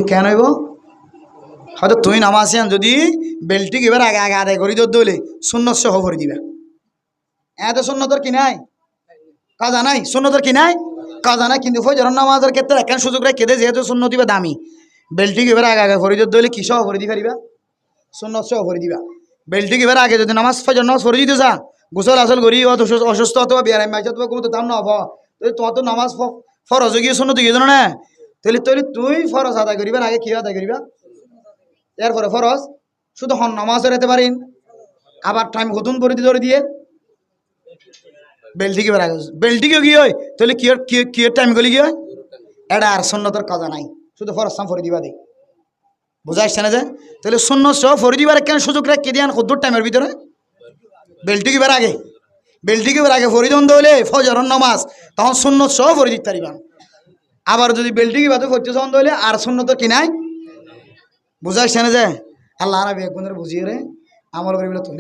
কেন হইব হয়তো তুই নামাজ যদি বেলটি এবার আগে আগে আদায় করি তোর দইলে সুন্নত সহ ভরে দিবা এত সুন্নতর কি নাই কাজা নাই সুন্নতর কি নাই কাজা নাই কিন্তু ফজরের নামাজের ক্ষেত্রে একখান সুযোগ রেখে দে যেহেতু সুন্নতি বা দামি বেলটি এবার আগে আগে ভরে তোর দইলে কি সহ ভরে দিবা দিবা সুন্নত সহ ভরে দিবা বেলটি এবার আগে যদি নামাজ ফজর নামাজ ভরে দিতে চান গোসল আসল করি অসুস্থ অথবা বিয়ার মাইজ অথবা কোনো তো দাম না হব তোমার তো নামাজ ফরজ গিয়ে সুন্নত গিয়ে জানো না তাহলে তাহলে তুই ফরজ আদায় করিবার আগে কি আদায় করিবা এরপরে ফরজ শুধু হন নামাজও রেতে পারিন আবার টাইম হতুন করে ধরে দিয়ে বেলটিকে বেড়া বেলটিকে গিয়ে হয় তাহলে কি টাইম গলি গিয়ে হয় এটা আর সুন্নতর কাজা নাই শুধু ফরজ সাম ফরি দিবা দে বুঝা আসছে না যে তাহলে সুন্নত সহ ফরি দিবার কেন সুযোগ রেখে দিয়ান কদ্দুর টাইমের ভিতরে বেলটিকে বের আগে বেলটিকে বের আগে ফরি দন হলে ফজরের নামাজ তখন সুন্নত সহ ফরি দিতে পারিবা আবার যদি বেলটিকে বাদে ফরতে সন্দ হলে আর সুন্নত কি নাই বুঝা আসছে না যে আল্লাহ আরবি এক বুঝিয়ে রে আমার গরিবরা তুমি